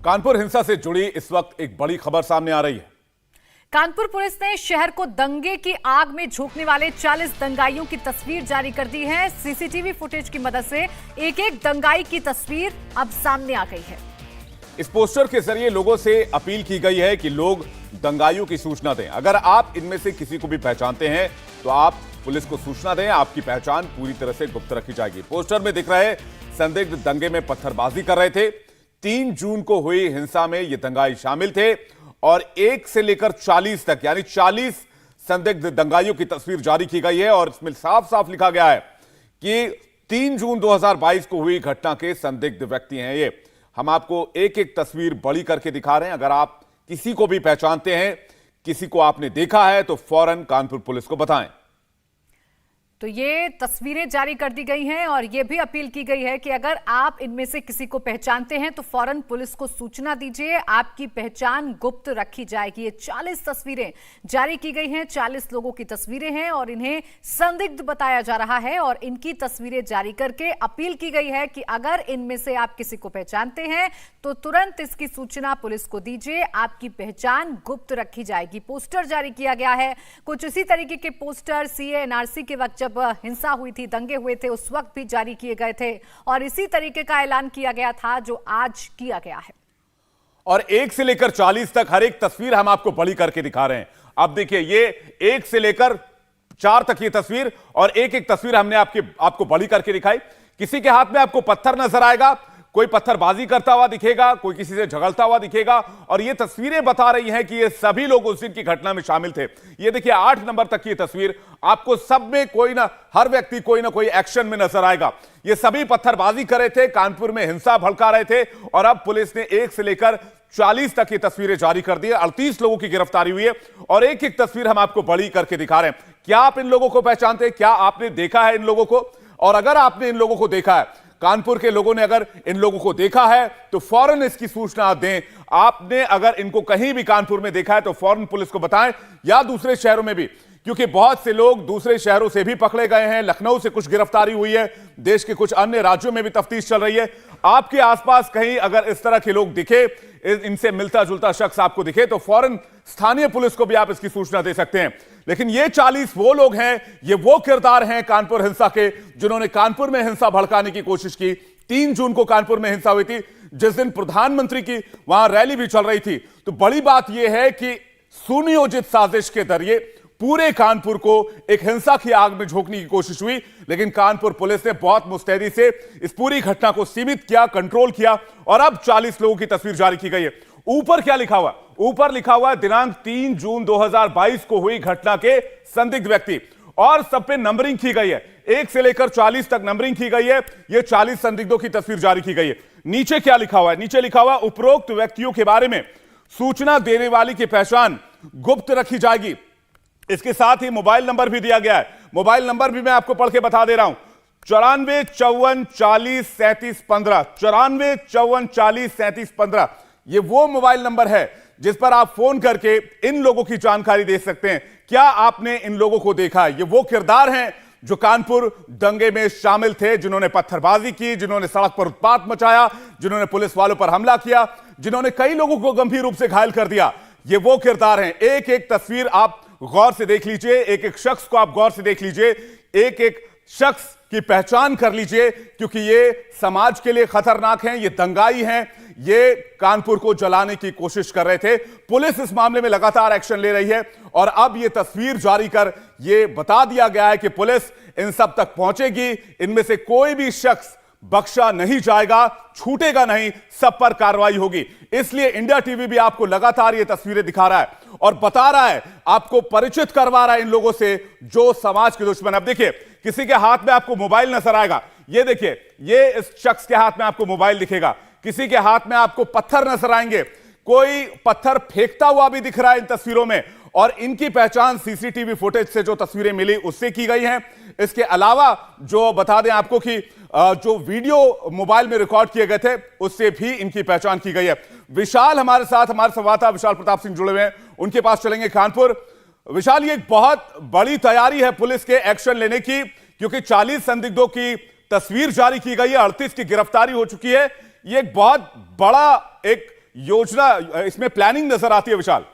कानपुर हिंसा से जुड़ी इस वक्त एक बड़ी खबर सामने आ रही है। कानपुर पुलिस ने शहर को दंगे की आग में झोंकने वाले 40 दंगाइयों की तस्वीर जारी कर दी है। सीसीटीवी फुटेज की मदद से एक एक दंगाई की तस्वीर अब सामने आ गई है। इस पोस्टर के जरिए लोगों से अपील की गई है कि लोग दंगाइयों की सूचना दें। अगर आप इनमें से किसी को भी पहचानते हैं तो आप पुलिस को सूचना दें। आपकी पहचान पूरी तरह से गुप्त रखी जाएगी। पोस्टर में दिख रहे संदिग्ध दंगे में पत्थरबाजी कर रहे थे। 3 जून को हुई हिंसा में ये दंगाई शामिल थे और 1 से लेकर 40 तक यानी 40 संदिग्ध दंगाइयों की तस्वीर जारी की गई है और इसमें साफ साफ लिखा गया है कि 3 जून 2022 को हुई घटना के संदिग्ध व्यक्ति हैं ये। हम आपको एक एक तस्वीर बड़ी करके दिखा रहे हैं। अगर आप किसी को भी पहचानते हैं, किसी को आपने देखा है तो फौरन कानपुर पुलिस को बताएं। तो ये तस्वीरें जारी कर दी गई हैं और ये भी अपील की गई है कि अगर आप इनमें से किसी को पहचानते हैं तो फौरन पुलिस को सूचना दीजिए। आपकी पहचान गुप्त रखी जाएगी। ये 40 तस्वीरें जारी की गई हैं। 40 लोगों की तस्वीरें हैं और इन्हें संदिग्ध बताया जा रहा है और इनकी तस्वीरें जारी करके अपील की गई है कि अगर इनमें से आप किसी को पहचानते हैं तो तुरंत इसकी सूचना पुलिस को दीजिए। आपकी पहचान गुप्त रखी जाएगी। पोस्टर जारी किया गया है। कुछ इसी तरीके के पोस्टर सीए एनआरसी के वक्त जब हिंसा हुई थी, दंगे हुए थे, उस वक्त भी जारी किए गए थे और इसी तरीके का ऐलान किया गया था जो आज किया गया है। और 1 से लेकर 40 तक हर एक तस्वीर हम आपको बड़ी करके दिखा रहे हैं। अब देखिए, ये 1 से लेकर 4 तक ये तस्वीर और एक एक तस्वीर हमने आपको बड़ी करके दिखाई। किसी के हाथ में आपको पत्थर नजर आएगा, कोई पत्थरबाजी करता हुआ दिखेगा, कोई किसी से झगड़ता हुआ दिखेगा और ये तस्वीरें बता रही हैं कि ये सभी लोग उस दिन की घटना में शामिल थे। ये देखिए 8 नंबर तक की तस्वीर, आपको सब में कोई ना हर व्यक्ति कोई ना कोई एक्शन में नजर आएगा। ये सभी पत्थरबाजी कर रहे थे, कानपुर में हिंसा भड़का रहे थे और अब पुलिस ने 1 से लेकर 40 तक की तस्वीरें जारी कर दी है। 38 लोगों की गिरफ्तारी हुई है और एक एक तस्वीर हम आपको बड़ी करके दिखा रहे हैं। क्या आप इन लोगों को पहचानते हैं? क्या आपने देखा है इन लोगों को? और अगर आपने इन लोगों को देखा है, कानपुर के लोगों ने अगर इन लोगों को देखा है तो फौरन इसकी सूचना दें। आपने अगर इनको कहीं भी कानपुर में देखा है तो फौरन पुलिस को बताएं या दूसरे शहरों में भी, क्योंकि बहुत से लोग दूसरे शहरों से भी पकड़े गए हैं। लखनऊ से कुछ गिरफ्तारी हुई है, देश के कुछ अन्य राज्यों में भी तफ्तीश चल रही है। आपके आसपास कहीं अगर इस तरह के लोग दिखे, इनसे मिलता जुलता शख्स आपको दिखे तो फौरन स्थानीय पुलिस को भी आप इसकी सूचना दे सकते हैं। लेकिन ये 40 वो लोग हैं, ये वो किरदार हैं कानपुर हिंसा के जिन्होंने कानपुर में हिंसा भड़काने की कोशिश की। 3 जून को कानपुर में हिंसा हुई थी, जिस दिन प्रधानमंत्री की वहां रैली भी चल रही थी। तो बड़ी बात यह है कि सुनियोजित साजिश के जरिए पूरे कानपुर को एक हिंसा की आग में झोंकने की कोशिश हुई, लेकिन कानपुर पुलिस ने बहुत मुस्तैदी से इस पूरी घटना को सीमित किया, कंट्रोल किया और अब 40 लोगों की तस्वीर जारी की गई है। ऊपर क्या लिखा हुआ? ऊपर लिखा हुआ है दिनांक 3 जून 2022 को हुई घटना के संदिग्ध व्यक्ति और सब पे नंबरिंग की गई है। 1 से लेकर 40 तक नंबरिंग की गई है। ये 40 संदिग्धों की तस्वीर जारी की गई है। नीचे क्या लिखा हुआ है? नीचे लिखा हुआ उपरोक्त व्यक्तियों के बारे में सूचना देने वाली की पहचान गुप्त रखी जाएगी। इसके साथ ही मोबाइल नंबर भी दिया गया है। मोबाइल नंबर भी मैं आपको पढ़ के बता दे रहा हूं, 94 54 40 37 15, 94 54 40 37 15। ये वो मोबाइल नंबर है जिस पर आप फोन करके इन लोगों की जानकारी दे सकते हैं। क्या आपने इन लोगों को देखा है? ये वो किरदार हैं जो कानपुर दंगे में शामिल थे, जिन्होंने पत्थरबाजी की, जिन्होंने सड़क पर उत्पात मचाया, जिन्होंने पुलिस वालों पर हमला किया, जिन्होंने कई लोगों को गंभीर रूप से घायल कर दिया। ये वो किरदार हैं। एक एक तस्वीर आप गौर से देख लीजिए, एक एक शख्स को आप गौर से देख लीजिए, एक एक शख्स की पहचान कर लीजिए, क्योंकि ये समाज के लिए खतरनाक हैं, ये दंगाई हैं, ये कानपुर को जलाने की कोशिश कर रहे थे। पुलिस इस मामले में लगातार एक्शन ले रही है और अब ये तस्वीर जारी कर ये बता दिया गया है कि पुलिस इन सब तक पहुंचेगी। इनमें से कोई भी शख्स बख्शा नहीं जाएगा, छूटेगा नहीं, सब पर कार्रवाई होगी। इसलिए इंडिया टीवी भी आपको लगातार ये तस्वीरें दिखा रहा है और बता रहा है, आपको परिचित करवा रहा है इन लोगों से जो समाज के दुश्मन। अब देखिए, किसी के हाथ में आपको मोबाइल नजर आएगा। ये देखिए, ये इस शख्स के हाथ में आपको मोबाइल दिखेगा। किसी के हाथ में आपको पत्थर नजर आएंगे, कोई पत्थर फेंकता हुआ भी दिख रहा है इन तस्वीरों में और इनकी पहचान सीसीटीवी फुटेज से जो तस्वीरें मिली उससे की गई हैं। इसके अलावा जो बता दें आपको कि जो वीडियो मोबाइल में रिकॉर्ड किए गए थे उससे भी इनकी पहचान की गई है। विशाल हमारे साथ, हमारे संवाददाता विशाल प्रताप सिंह जुड़े हुए हैं, उनके पास चलेंगे कानपुर। विशाल, ये एक बहुत बड़ी तैयारी है पुलिस के एक्शन लेने की, क्योंकि 40 संदिग्धों की तस्वीर जारी की गई है, 38 की गिरफ्तारी हो चुकी है। ये एक बहुत बड़ा एक योजना, इसमें प्लानिंग नजर आती है विशाल?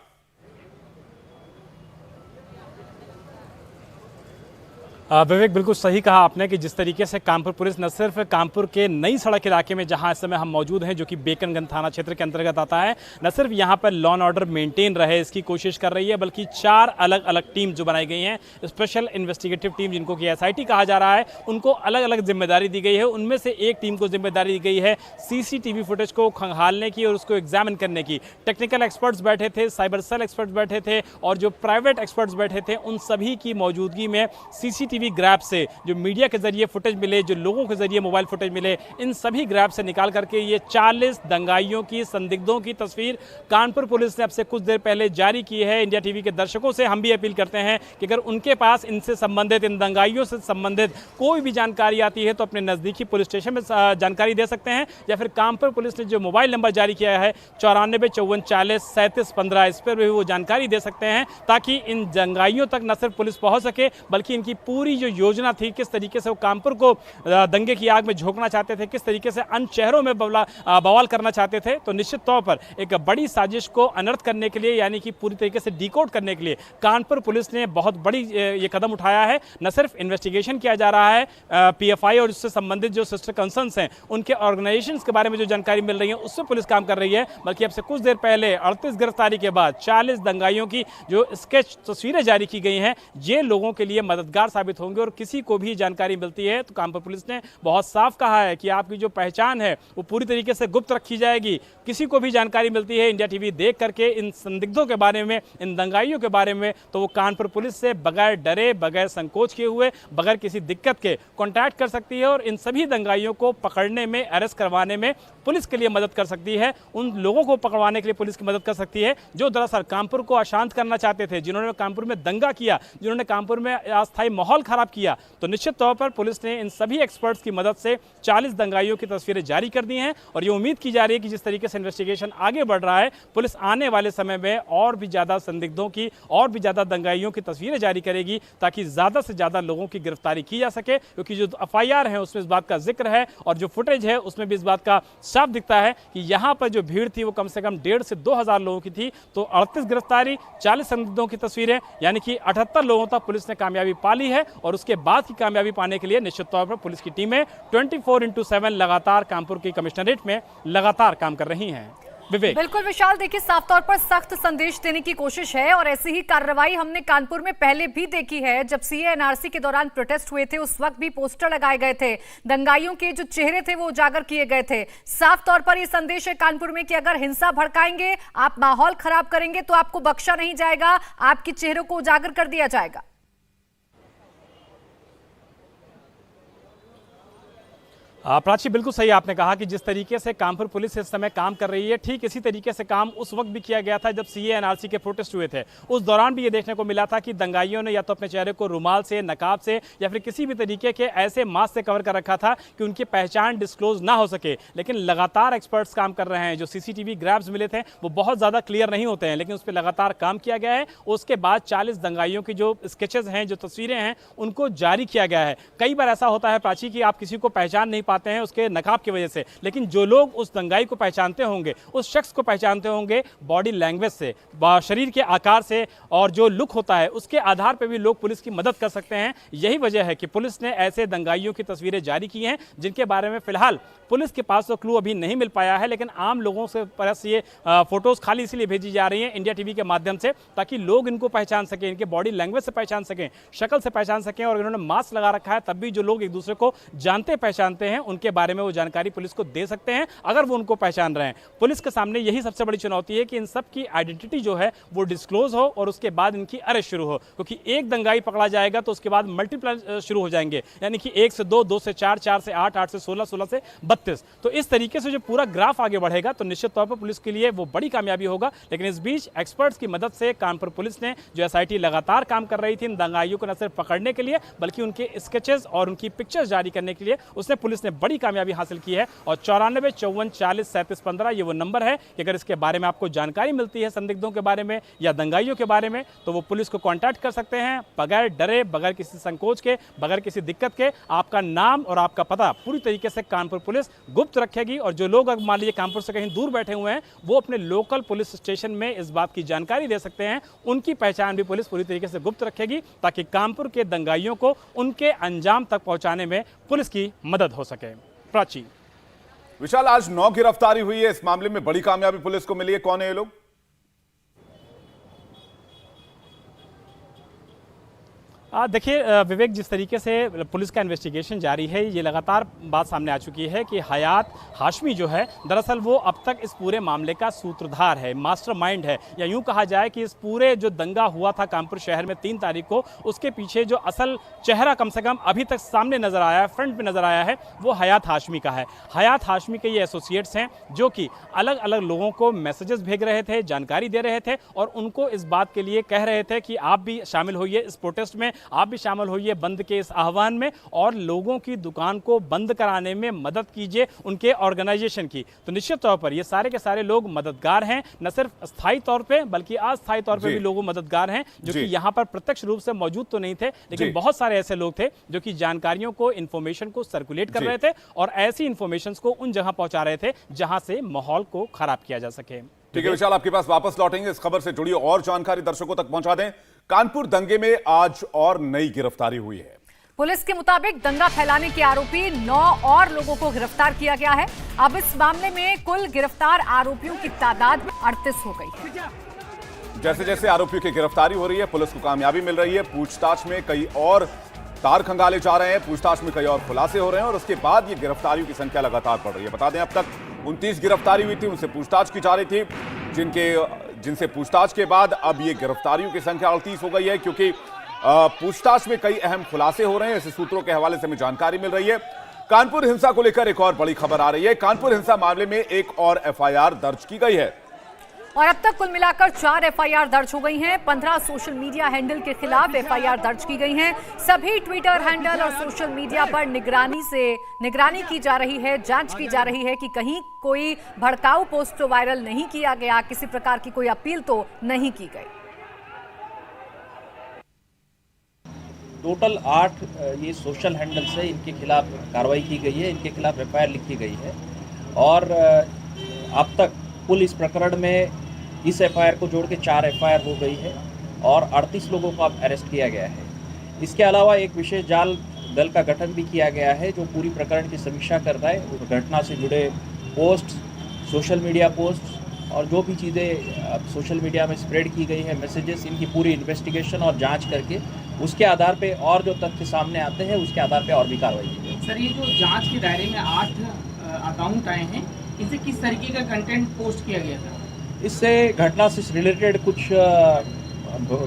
विवेक, बिल्कुल सही कहा आपने कि जिस तरीके से कानपुर पुलिस न सिर्फ कानपुर के नई सड़क इलाके में जहां इस समय हम मौजूद हैं, जो कि बेकनगंज थाना क्षेत्र के अंतर्गत आता है, न सिर्फ यहां पर लॉ एंड ऑर्डर मेंटेन रहे इसकी कोशिश कर रही है, बल्कि 4 अलग अलग टीम जो बनाई गई हैं, स्पेशल इन्वेस्टिगेटिव टीम जिनको कि SIT कहा जा रहा है, उनको अलग अलग जिम्मेदारी दी गई है। उनमें से एक टीम को जिम्मेदारी दी गई है CCTV फुटेज को खंगालने की और उसको एग्जामिन करने की। टेक्निकल एक्सपर्ट्स बैठे थे, साइबर सेल एक्सपर्ट्स बैठे थे और जो प्राइवेट एक्सपर्ट्स बैठे थे, उन सभी की मौजूदगी में CCTV ग्रैब से जो मीडिया के जरिए फुटेज मिले, जो लोगों के जरिए मोबाइल फुटेज मिले, इन सभी ग्रैब से निकाल करके ये 40 दंगाइयों की, संदिग्धों की तस्वीर कानपुर पुलिस ने अब से कुछ देर पहले जारी की है। इंडिया टीवी के दर्शकों से हम भी अपील करते हैं कि अगर उनके पास इनसे संबंधित, इन दंगाइयों से संबंधित कोई भी जानकारी आती है तो अपने नजदीकी पुलिस स्टेशन में जानकारी दे सकते हैं, या फिर कानपुर पुलिस ने जो मोबाइल नंबर जारी किया है 94 54 40 37 15, इस पर भी वो जानकारी दे सकते हैं, ताकि इन दंगाइयों तक न सिर्फ पुलिस पहुंच सके बल्कि इनकी पूरी जो योजना थी, किस तरीके से वो कानपुर को दंगे की आग में झोंकना चाहते थे, किस तरीके से अन्य शहरों में बवाल करना चाहते थे, तो निश्चित तौर पर एक बड़ी साजिश को अनर्थ करने के लिए, यानी कि पूरी तरीके से डिकोड करने के लिए कानपुर पुलिस ने बहुत बड़ी ये कदम उठाया है। न सिर्फ इन्वेस्टिगेशन किया जा रहा है PFI और उससे संबंधित जो सिस्टर कंसर्न्स हैं, उनके ऑर्गेनाइजेशंस के बारे में जो जानकारी मिल रही है उससे पुलिस काम कर रही है, बल्कि अब से कुछ देर पहले 38 गिरफ्तारी के बाद 40 दंगाइयों की जो स्केच तस्वीरें जारी की गई हैं, ये लोगों के लिए मददगार साबित होंगे। और किसी को भी जानकारी मिलती है तो कानपुर पुलिस ने बहुत साफ कहा है कि आपकी जो पहचान है वो पूरी तरीके से गुप्त रखी जाएगी। किसी को भी जानकारी मिलती है इंडिया टीवी देख करके इन संदिग्धों के बारे में, इन दंगाइयों के बारे में, तो वो कानपुर पुलिस से बगैर डरे, बगैर संकोच किए हुए, बगैर किसी दिक्कत के कांटेक्ट कर सकती है और इन सभी दंगाइयों को पकड़ने में, अरेस्ट करवाने में पुलिस के लिए मदद कर सकती है। उन लोगों को पकड़वाने के लिए पुलिस की मदद कर सकती है जो दरअसल कानपुर को अशांत करना चाहते थे, जिन्होंने कानपुर में दंगा किया, जिन्होंने कानपुर में अस्थायी माहौल खराब किया। तो निश्चित तौर पर पुलिस ने इन सभी एक्सपर्ट्स की मदद से 40 दंगाइयों की तस्वीरें जारी कर दी हैं और ये उम्मीद की जा रही है कि जिस तरीके से इन्वेस्टिगेशन आगे बढ़ रहा है, पुलिस आने वाले समय में और भी ज्यादा संदिग्धों की, और भी ज्यादा दंगाइयों की तस्वीरें जारी करेगी, ताकि ज्यादा से ज्यादा लोगों की गिरफ्तारी की जा सके। क्योंकि जो FIR है उसमें इस बात का जिक्र है और जो फुटेज है उसमें भी इस बात का साफ दिखता है कि यहाँ पर जो भीड़ थी वो कम से कम 1,500 से 2,000 लोगों की थी। तो 38 गिरफ्तारी, 40 संदिग्धों की तस्वीरें, यानी कि 78 लोगों तक पुलिस ने कामयाबी पा ली है और उसके बाद की कामयाबी पाने के लिए निश्चित तौर पर पुलिस की टीमें 24/7 लगातार कानपुर की कमिश्नरेट में लगातार काम कर रही हैं। विवेक। बिल्कुल विशाल, देखिए साफ तौर पर सख्त संदेश देने की कोशिश है और ऐसी ही कार्रवाई हमने कानपुर में पहले भी देखी है। जब CAA NRC के दौरान प्रोटेस्ट हुए थे उस वक्त भी पोस्टर लगाए गए थे, दंगाइयों के जो चेहरे थे वो उजागर किए गए थे। साफ तौर पर यह संदेश है कानपुर में कि अगर हिंसा भड़काएंगे, आप माहौल खराब करेंगे तो आपको बख्शा नहीं जाएगा, आपके चेहरों को उजागर कर दिया जाएगा। प्राची, बिल्कुल सही आपने कहा कि जिस तरीके से कानपुर पुलिस इस समय काम कर रही है, ठीक इसी तरीके से काम उस वक्त भी किया गया था जब CAA NRC के प्रोटेस्ट हुए थे। उस दौरान भी ये देखने को मिला था कि दंगाइयों ने या तो अपने चेहरे को रुमाल से, नकाब से या फिर किसी भी तरीके के ऐसे मास्क से कवर कर रखा था कि उनकी पहचान डिस्क्लोज ना हो सके। लेकिन लगातार एक्सपर्ट्स काम कर रहे हैं। जो CCTV ग्रैब्स मिले थे वो बहुत ज़्यादा क्लियर नहीं होते हैं, लेकिन उस पर लगातार काम किया गया है। उसके बाद 40 दंगाइयों की जो स्केचेज हैं, जो तस्वीरें हैं, उनको जारी किया गया है। कई बार ऐसा होता है प्राची कि आप किसी को पहचान नहीं पाते हैं उसके नकाब की वजह से, लेकिन जो लोग उस दंगाई को पहचानते होंगे, उस शख्स को पहचानते होंगे बॉडी लैंग्वेज से, शरीर के आकार से और जो लुक होता है उसके आधार पर भी लोग पुलिस की मदद कर सकते हैं। यही वजह है कि पुलिस ने ऐसे दंगाइयों की तस्वीरें जारी की हैं जिनके बारे में फिलहाल पुलिस के पास तो क्लू अभी नहीं मिल पाया है, लेकिन आम लोगों से पास ये फोटोज खाली इसलिए भेजी जा रही हैं इंडिया टीवी के माध्यम से, ताकि लोग इनको पहचान सकें, इनके बॉडी लैंग्वेज से पहचान सकें, शक्ल से पहचान सकें। और इन्होंने मास्क लगा रखा है, तब भी जो लोग एक दूसरे को जानते पहचानते हैं उनके बारे में वो जानकारी पुलिस को दे सकते हैं अगर वो उनको पहचान रहे हैं। पुलिस के सामने यही सबसे बड़ी चुनौती है कि इन सब की आइडेंटिटी जो है वो डिस्क्लोज हो और उसके बाद इनकी अरेस्ट शुरू हो, क्योंकि एक दंगाई पकड़ा जाएगा तो उसके बाद मल्टीप्लाई शुरू हो जाएंगे, यानी कि 1 से 2, 2 से 4, 4 से 8, 8 से 16, 16 से 32। तो इस तरीके से जो पूरा ग्राफ आगे बढ़ेगा तो निश्चित तौर पर पुलिस के लिए वो बड़ी कामयाबी होगा। लेकिन इस बीच एक्सपर्ट्स की मदद से कानपुर पुलिस ने, जो SIT लगातार काम कर रही थी इन दंगाइयों को न सिर्फ पकड़ने के लिए बल्कि उनके स्केचेस और उनकी पिक्चर्स जारी करने के लिए, उसने पुलिस ने ने बड़ी कामयाबी हासिल की है। और 94 54 40 37 15 ये वो नंबर है कि अगर इसके बारे में आपको जानकारी मिलती है, संदिग्धों के बारे में या दंगाइयों के बारे में, तो वो पुलिस को कांटेक्ट कर सकते हैं बगैर डरे, बगैर किसी संकोच के, बगैर किसी दिक्कत के। आपका नाम और आपका पता पूरी तरीके से कानपुर पुलिस गुप्त रखेगी। और जो लोग अगर मान लीजिए कानपुर से कहीं दूर बैठे हुए हैं, वो अपने लोकल पुलिस स्टेशन में इस बात की जानकारी दे सकते हैं। उनकी पहचान भी पुलिस पूरी तरीके से गुप्त रखेगी ताकि कानपुर के दंगाइयों को उनके अंजाम तक पहुंचाने में पुलिस की मदद हो सके। प्राची। विशाल, आज 9 गिरफ्तारी हुई है, इस मामले में बड़ी कामयाबी पुलिस को मिली है। कौन है ये लोग? देखिए विवेक, जिस तरीके से पुलिस का इन्वेस्टिगेशन जारी है, ये लगातार बात सामने आ चुकी है कि हयात हाशमी जो है, दरअसल वो अब तक इस पूरे मामले का सूत्रधार है, मास्टरमाइंड है, या यूं कहा जाए कि इस पूरे जो दंगा हुआ था कानपुर शहर में 3 तारीख को, उसके पीछे जो असल चेहरा कम से कम अभी तक सामने नजर आया है, फ्रंट पे नजर आया है, वो हयात हाशमी का है। हयात हाशमी के ये एसोसिएट्स हैं जो कि अलग अलग लोगों को मैसेजेस भेज रहे थे, जानकारी दे रहे थे और उनको इस बात के लिए कह रहे थे कि आप भी शामिल होइए इस प्रोटेस्ट में, आप भी शामिल होइए बंद के इस आह्वान में और लोगों की दुकान को बंद कराने में मदद कीजिए उनके ऑर्गेनाइजेशन की। तो निश्चित तौर पर ये सारे के सारे लोग मददगार हैं, न सिर्फ स्थायी तौर पे बल्कि अस्थायी तौर पे भी लोग मददगार हैं जो कि यहां पर प्रत्यक्ष रूप से मौजूद तो नहीं थे, लेकिन बहुत सारे ऐसे लोग थे जो कि जानकारियों को, इंफॉर्मेशन को सर्कुलेट कर रहे थे और ऐसी इंफॉर्मेशन को उन जगह पहुंचा रहे थे जहां से माहौल को खराब किया जा सके। ठीक है विशाल, आपके पास वापस लौटेंगे, इस खबर से जुड़ी और जानकारी दर्शकों तक पहुंचा दें। कानपुर दंगे में आज और नई गिरफ्तारी हुई है। पुलिस के मुताबिक दंगा फैलाने के आरोपी 9 और लोगों को गिरफ्तार किया गया है। अब इस मामले में कुल गिरफ्तार आरोपियों की तादाद 38 हो गई है। जैसे जैसे आरोपियों की गिरफ्तारी हो रही है, पुलिस को कामयाबी मिल रही है। पूछताछ में कई और तार खंगाले जा रहे हैं, पूछताछ में कई और खुलासे हो रहे हैं और उसके बाद ये गिरफ्तारियों की संख्या लगातार बढ़ रही है। बता दें, अब तक 29 गिरफ्तारी हुई थी, उनसे पूछताछ की जा रही थी, जिनसे पूछताछ के बाद अब ये गिरफ्तारियों की संख्या 38 हो गई है, क्योंकि पूछताछ में कई अहम खुलासे हो रहे हैं। ऐसे सूत्रों के हवाले से हमें जानकारी मिल रही है। कानपुर हिंसा को लेकर एक और बड़ी खबर आ रही है। कानपुर हिंसा मामले में एक और एफआईआर दर्ज की गई है और अब तक कुल मिलाकर 4 एफआईआर दर्ज हो गई हैं। 15 सोशल मीडिया हैंडल के खिलाफ एफआईआर दर्ज की गई हैं। सभी ट्विटर हैंडल और सोशल मीडिया पर निगरानी की जा रही है, जांच की जा रही है कि कहीं कोई भड़काऊ पोस्ट तो वायरल नहीं किया गया, किसी प्रकार की कोई अपील तो नहीं की गई। टोटल 8 ये सोशल हैंडल से इनके खिलाफ कार्रवाई की गई है, इनके खिलाफ एफआईआर लिखी गई है और अब तक कुल इस प्रकरण में इस एफआईआर को जोड़ के 4 एफआईआर हो गई है और 38 लोगों को अब अरेस्ट किया गया है। इसके अलावा एक विशेष जाल दल का गठन भी किया गया है जो पूरी प्रकरण की समीक्षा कर रहा है। घटना से जुड़े पोस्ट, सोशल मीडिया पोस्ट और जो भी चीज़ें सोशल मीडिया में स्प्रेड की गई है, मैसेजेस, इनकी पूरी इन्वेस्टिगेशन और जांच करके उसके आधार पे और जो तथ्य सामने आते हैं उसके आधार पे और भी कार्रवाई की जाएगी। सर, ये जो जांच के दायरे में 8 अकाउंट आए हैं, इसे किस तरीके का कंटेंट पोस्ट किया गया था? इससे घटना से रिलेटेड कुछ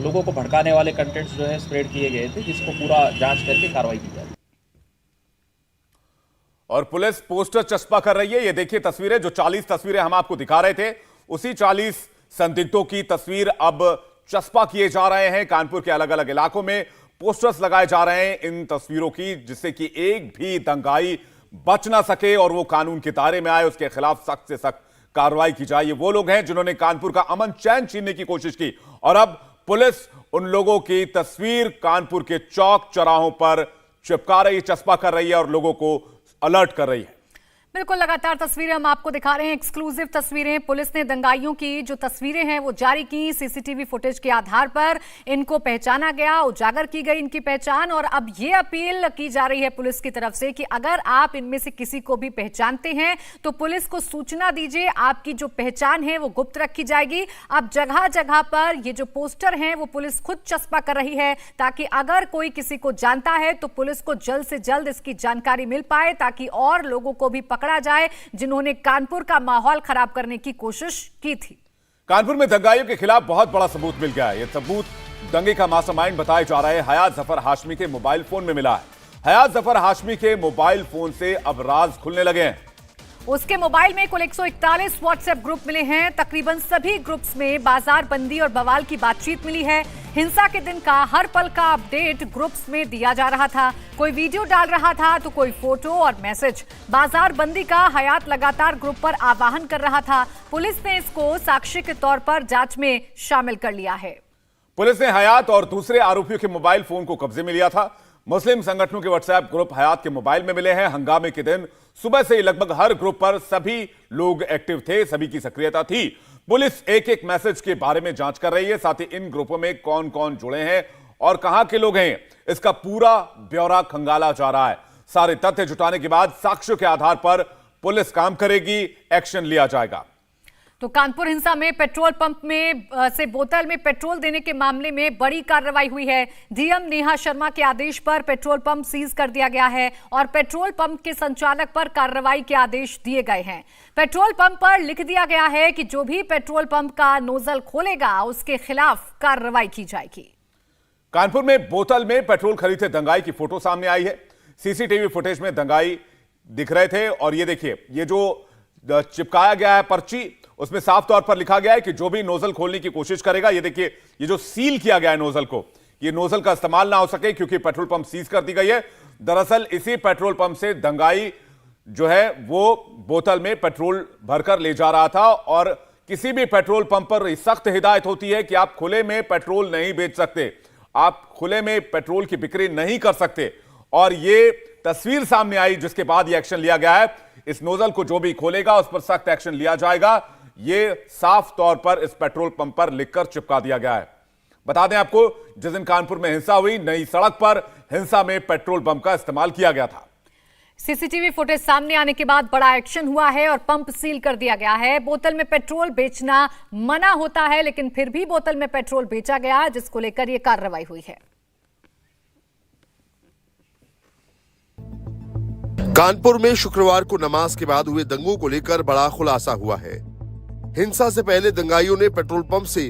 लोगों को भड़काने वाले कंटेंट्स जो है स्प्रेड किए गए थे, जिसको पूरा जांच करके कार्रवाई की जाएगी। और पुलिस पोस्टर चस्पा कर रही है। ये देखिए तस्वीरें, जो 40 तस्वीरें हम आपको दिखा रहे थे, उसी 40 संदिग्धों की तस्वीर अब चस्पा किए जा रहे हैं। कानपुर के अलग अलग इलाकों में पोस्टर्स लगाए जा रहे हैं इन तस्वीरों की, जिससे कि एक भी दंगाई बच ना सके और वो कानून के दायरे में आए, उसके खिलाफ सख्त से सख्त कार्रवाई की जाए। ये वो लोग हैं जिन्होंने कानपुर का अमन चैन छीनने की कोशिश की और अब पुलिस उन लोगों की तस्वीर कानपुर के चौक चौराहों पर चिपका रही, चस्पा कर रही है और लोगों को अलर्ट कर रही है। बिल्कुल, लगातार तस्वीरें हम आपको दिखा रहे हैं, एक्सक्लूसिव तस्वीरें। पुलिस ने दंगाइयों की जो तस्वीरें हैं वो जारी की। सीसीटीवी फुटेज के आधार पर इनको पहचाना गया, उजागर की गई इनकी पहचान और अब ये अपील की जा रही है पुलिस की तरफ से कि अगर आप इनमें से किसी को भी पहचानते हैं तो पुलिस को सूचना दीजिए। आपकी जो पहचान है वो गुप्त रखी जाएगी। अब जगह जगह पर ये जो पोस्टर हैं वो पुलिस खुद चस्पा कर रही है ताकि अगर कोई किसी को जानता है तो पुलिस को जल्द से जल्द इसकी जानकारी मिल पाए, ताकि और लोगों को भी पकड़ा जाए जिन्होंने कानपुर का माहौल खराब करने की कोशिश की थी। कानपुर में दंगाइयों के खिलाफ बहुत बड़ा सबूत मिल गया है। यह सबूत दंगे का मास्टरमाइंड बताए जा रहे हयात जफर हाशमी के मोबाइल फोन में मिला है। हयात जफर हाशमी के मोबाइल फोन से अब राज खुलने लगे हैं। उसके मोबाइल में कुल 141 व्हाट्सएप ग्रुप मिले हैं। तकरीबन सभी ग्रुप्स में बाजार बंदी और बवाल की बातचीत मिली है। हिंसा के दिन का हर पल का अपडेट ग्रुप्स में दिया जा रहा था। कोई वीडियो डाल रहा था तो कोई फोटो और मैसेज। बाजार बंदी का हयात लगातार ग्रुप पर आह्वान कर रहा था। पुलिस ने इसको साक्ष्य के तौर पर जांच में शामिल कर लिया है। पुलिस ने हयात और दूसरे आरोपियों के मोबाइल फोन को कब्जे में लिया था। मुस्लिम संगठनों के व्हाट्सएप ग्रुप हयात के मोबाइल में मिले हैं। हंगामे के दिन सुबह से ही लगभग हर ग्रुप पर सभी लोग एक्टिव थे, सभी की सक्रियता थी। पुलिस एक एक मैसेज के बारे में जांच कर रही है, साथ ही इन ग्रुपों में कौन कौन जुड़े हैं और कहां के लोग हैं, इसका पूरा ब्यौरा खंगाला जा रहा है। सारे तथ्य जुटाने के बाद साक्ष्यों के आधार पर पुलिस काम करेगी, एक्शन लिया जाएगा। तो कानपुर हिंसा में पेट्रोल पंप में से बोतल में पेट्रोल देने के मामले में बड़ी कार्रवाई हुई है। डीएम नेहा शर्मा के आदेश पर पेट्रोल पंप सीज कर दिया गया है और पेट्रोल पंप के संचालक पर कार्रवाई के आदेश दिए गए हैं। पेट्रोल पंप पर लिख दिया गया है कि जो भी पेट्रोल पंप का नोजल खोलेगा उसके खिलाफ कार्रवाई की जाएगी। कानपुर में बोतल में पेट्रोल खरीदते दंगाई की फोटो सामने आई है। सीसीटीवी फुटेज में दंगाई दिख रहे थे और ये देखिए, ये जो चिपकाया गया है पर्ची, उसमें साफ तौर पर लिखा गया है कि जो भी नोजल खोलने की कोशिश करेगा, ये देखिए, ये जो सील किया गया है नोजल को, ये नोजल का इस्तेमाल ना हो सके क्योंकि पेट्रोल पंप सीज कर दी गई है। दरअसल इसी पेट्रोल पंप से दंगाई जो है वो बोतल में पेट्रोल भरकर ले जा रहा था और किसी भी पेट्रोल पंप पर सख्त हिदायत होती है कि आप खुले में पेट्रोल नहीं बेच सकते, आप खुले में पेट्रोल की बिक्री नहीं कर सकते। और ये तस्वीर सामने आई जिसके बाद ये एक्शन लिया गया है। इस नोजल को जो भी खोलेगा उस पर सख्त एक्शन लिया जाएगा, ये साफ तौर पर इस पेट्रोल पंप पर लिखकर चिपका दिया गया है। बता दें आपको, जिस दिन कानपुर में हिंसा हुई, नई सड़क पर हिंसा में पेट्रोल पंप का इस्तेमाल किया गया था। सीसीटीवी फुटेज सामने आने के बाद बड़ा एक्शन हुआ है और पंप सील कर दिया गया है। बोतल में पेट्रोल बेचना मना होता है, लेकिन फिर भी बोतल में पेट्रोल बेचा गया, जिसको लेकर यह कार्रवाई हुई है। कानपुर में शुक्रवार को नमाज के बाद हुए दंगों को लेकर बड़ा खुलासा हुआ है। हिंसा से पहले दंगाइयों ने पेट्रोल पंप से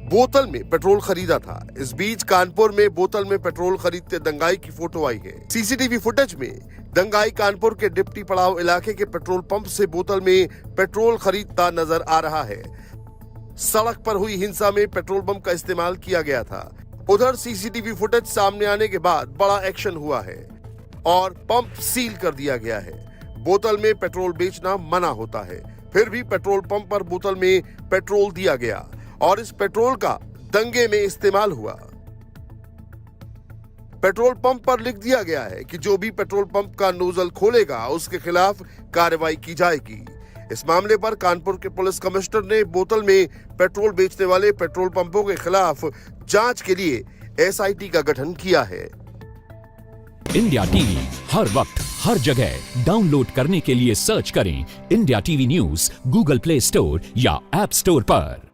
बोतल में पेट्रोल खरीदा था। इस बीच कानपुर में बोतल में पेट्रोल खरीदते दंगाई की फोटो आई है। सीसीटीवी फुटेज में दंगाई कानपुर के डिप्टी पड़ाव इलाके के पेट्रोल पंप से बोतल में पेट्रोल खरीदता नजर आ रहा है। सड़क पर हुई हिंसा में पेट्रोल पंप का इस्तेमाल किया गया था। उधर सीसीटीवी फुटेज सामने आने के बाद बड़ा एक्शन हुआ है और पंप सील कर दिया गया है। बोतल में पेट्रोल बेचना मना होता है, फिर भी पेट्रोल पंप पर बोतल में पेट्रोल दिया गया और इस पेट्रोल का दंगे में इस्तेमाल हुआ। पेट्रोल पंप पर लिख दिया गया है कि जो भी पेट्रोल पंप का नोजल खोलेगा उसके खिलाफ कार्रवाई की जाएगी। इस मामले पर कानपुर के पुलिस कमिश्नर ने बोतल में पेट्रोल बेचने वाले पेट्रोल पंपों के खिलाफ जांच के लिए एसआईटी का गठन किया है। इंडिया टीवी हर वक्त हर जगह डाउनलोड करने के लिए सर्च करें India TV news Google play store या ऐप स्टोर पर।